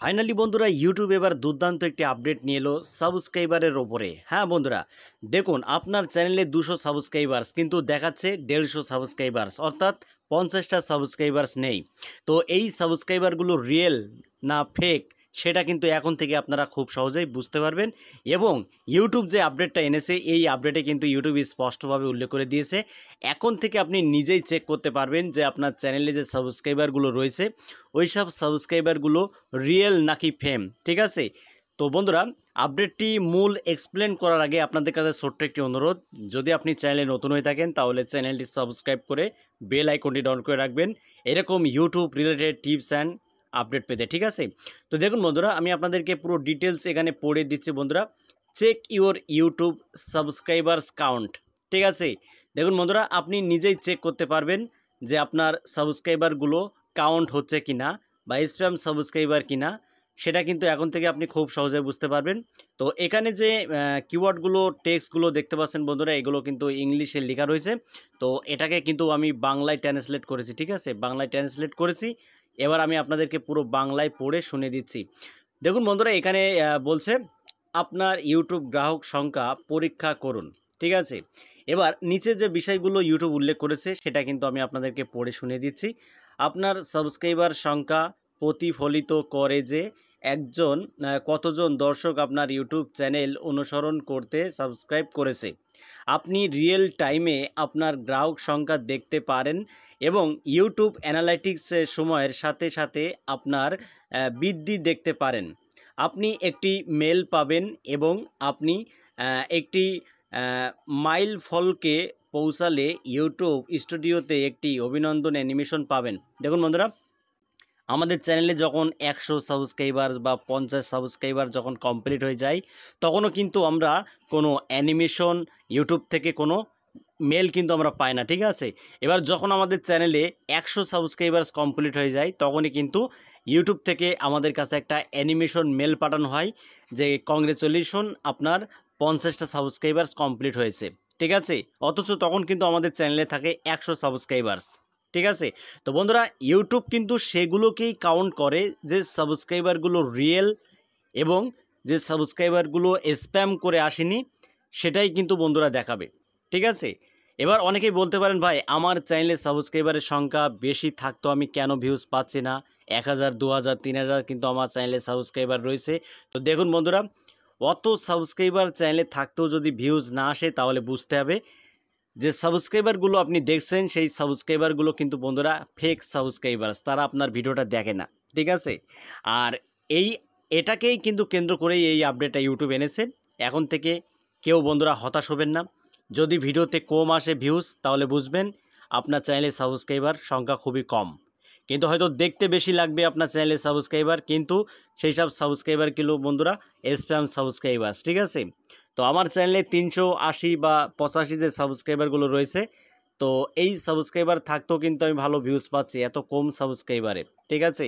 Finally বন্ধুরা YouTube এবার দুর্দান্ত একটি আপডেট নিয়ে এলো সাবস্ক্রাইবারের ওপরে। হ্যাঁ বন্ধুরা, দেখুন আপনার চ্যানেলে 200 সাবস্ক্রাইবার্স কিন্তু দেখাচ্ছে 150 সাবস্ক্রাইবার্স, অর্থাৎ 50টা সাবস্ক্রাইবার্স নেই। তো এই সাবস্ক্রাইবারগুলো রিয়েল না ফেক সেটা কিন্তু এখন থেকে আপনারা খুব সহজেই বুঝতে পারবেন। এবং ইউটিউব যে আপডেটটা এনেছে এই আপডেটে কিন্তু ইউটিউব স্পষ্টভাবে উল্লেখ করে দিয়েছে, এখন থেকে আপনি নিজেই চেক করতে পারবেন যে আপনার চ্যানেলে যে সাবস্ক্রাইবারগুলো রয়েছে ওই সব সাবস্ক্রাইবারগুলো রিয়েল নাকি ফেম। ঠিক আছে, তো বন্ধুরা আপডেটটি মূল এক্সপ্লেন করার আগে আপনাদের কাছে ছোট্ট একটি অনুরোধ, যদি আপনি চ্যানেলে নতুন হয়ে থাকেন তাহলে চ্যানেলটি সাবস্ক্রাইব করে বেল আইকনটি অন করে রাখবেন এরকম YouTube related tips and update পেতে। ঠিক আছে, তো দেখুন বন্ধুরা আমি আপনাদেরকে পুরো ডিটেলস এখানে পড়ে দিচ্ছি। বন্ধুরা, check your YouTube subscribers count. ঠিক আছে, দেখুন বন্ধুরা আপনি নিজেই চেক করতে পারবেন যে আপনার সাবস্ক্রাইবারগুলো কাউন্ট হচ্ছে কিনা বা স্প্যাম সাবস্ক্রাইবার কিনা, সেটা কিন্তু এখন থেকে আপনি খুব সহজে বুঝতে পারবেন। তো এখানে যে কিওয়ার্ডগুলো টেক্সটগুলো দেখতে পাচ্ছেন বন্ধুরা, এগুলো কিন্তু ইংলিশে লেখা রয়েছে। তো এটাকে কিন্তু আমি বাংলায় ট্রান্সলেট করেছি। ঠিক আছে, বাংলায় ট্রান্সলেট করেছি, এবার আমি আপনাদেরকে পুরো বাংলায় পড়ে শুনে দিচ্ছি। দেখুন বন্ধুরা এখানে বলছে আপনার ইউটিউব গ্রাহক সংখ্যা পরীক্ষা করুন। ঠিক আছে, এবার নিচে যে বিষয়গুলো ইউটিউব উল্লেখ করেছে সেটা কিন্তু আমি আপনাদেরকে পড়ে শুনিয়ে দিচ্ছি। আপনার সাবস্ক্রাইবার সংখ্যা প্রতিফলিত করে যে কতজন দর্শক আপনার ইউটিউব চ্যানেল অনুসরণ করতে সাবস্ক্রাইব করেছে। আপনি রিয়েল টাইমে আপনার গ্রাহক সংখ্যা দেখতে পারেন এবং ইউটিউব অ্যানালাইটিক্স সময়ের সাথে সাথে আপনার বৃদ্ধি দেখতে পারেন। আপনি একটি মেল পাবেন এবং আপনি একটি মাইল ফলকে পৌঁছালে ইউটিউব স্টুডিওতে একটি অভিনন্দন অ্যানিমেশন পাবেন। দেখুন বন্ধুরা, আমাদের চ্যানেলে যখন 100 সাবস্ক্রাইবার বা 50 সাবস্ক্রাইবার যখন কমপ্লিট হয়ে যায় তখনও কিন্তু আমরা কোনো অ্যানিমেশন ইউটিউব থেকে কোনো মেল কিন্তু আমরা পাই না। ঠিক আছে, এবার যখন আমাদের চ্যানেলে 100 সাবস্ক্রাইবার্স কমপ্লিট হয়ে যায় তখনই কিন্তু ইউটিউব থেকে আমাদের কাছে একটা অ্যানিমেশন মেল পাঠানো হয় যে কংগ্রেচুলেশন আপনার 50টা সাবস্ক্রাইবার্স কমপ্লিট হয়েছে। ঠিক আছে, অথচ তখন কিন্তু আমাদের চ্যানেলে থাকে 100 সাবস্ক্রাইবার্স। ঠিক আছে, তো বন্ধুরা ইউটিউব কিন্তু সেগুলোকেই কাউন্ট করে যে সাবস্ক্রাইবারগুলো রিয়েল এবং যে সাবস্ক্রাইবারগুলো স্প্যাম করে আসেনি সেটাই কিন্তু বন্ধুরা দেখাবে। ঠিক আছে, এবার অনেকেই বলতে পারেন ভাই আমার চ্যানেলে সাবস্ক্রাইবারের সংখ্যা বেশি থাকতো আমি কেন ভিউজ পাচ্ছি না, 1000 2000 3000 কিন্তু আমার চ্যানেলে সাবস্ক্রাইবার রয়েছে। তো দেখুন বন্ধুরা, অত সাবস্ক্রাইবার চ্যানেলে থাকতেও যদি ভিউজ না আসে তাহলে বুঝতে হবে যে সাবস্ক্রাইবারগুলো আপনি দেখছেন সেই সাবস্ক্রাইবারগুলো কিন্তু বন্ধুরা ফেক সাবস্ক্রাইবার্স, তারা আপনার ভিডিওটা দেখে না। ঠিক আছে, আর এটাকেই কিন্তু কেন্দ্র করেই এই আপডেটটা ইউটিউব এনেছে। এখন থেকে কেউ বন্ধুরা হতাশ হবেন না, যদি ভিডিওতে কম আসে ভিউজ তাহলে বুঝবেন আপনার চ্যানেলে সাবস্ক্রাইবার সংখ্যা খুবই কম, কিন্তু হয়তো দেখতে বেশি লাগবে আপনার চ্যানেলে সাবস্ক্রাইবার, কিন্তু সেই সব সাবস্ক্রাইবার কিন্তু বন্ধুরা স্প্যাম সাবস্ক্রাইবার্স। ঠিক আছে, তো আমার চ্যানেলে 380 বা 85 যে সাবস্ক্রাইবারগুলো রয়েছে, তো এই সাবস্ক্রাইবার থাকতেও কিন্তু আমি ভালো ভিউজ পাচ্ছি এত কম সাবস্ক্রাইবারে। ঠিক আছে,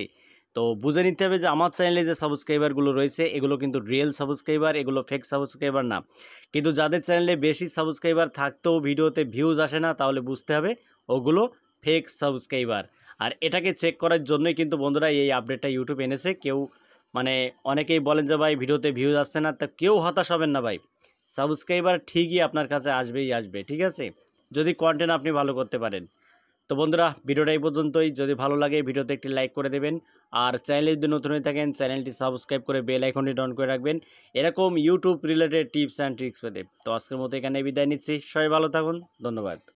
তো বুঝে নিতে হবে যে আমার চ্যানেলে যে সাবস্ক্রাইবারগুলো রয়েছে এগুলো কিন্তু রিয়েল সাবস্ক্রাইবার, এগুলো ফেক সাবস্ক্রাইবার না। কিন্তু যাদের চ্যানেলে বেশি সাবস্ক্রাইবার থাকতেও ভিডিওতে ভিউজ আসে না তাহলে বুঝতে হবে ওগুলো ফেক সাবস্ক্রাইবার। আর এটাকে চেক করার জন্যই কিন্তু বন্ধুরা এই আপডেটটা ইউটিউব এনেছে। কেউ অনেকেই বলেন যে ভাই ভিডিওতে ভিউজ আসছে না, তা কেউ হতাশ হবেন না ভাই, সাবস্ক্রাইবার ঠিকই আপনার কাছে আসবেই আসবে। ঠিক আছে, যদি কন্টেন্ট আপনি ভালো করতে পারেন। তো বন্ধুরা ভিডিওটা এই পর্যন্তই, যদি ভালো লাগে ভিডিওতে একটি লাইক করে দেবেন, আর চ্যানেলে যদি নতুন হয়ে থাকেন চ্যানেলটি সাবস্ক্রাইব করে বেল আইকনটি অন করে রাখবেন এরকম YouTube related tips and tricks পেতে। তো আজকের মতো এখানে বিদায় নিচ্ছি, সবাই ভালো থাকুন, ধন্যবাদ।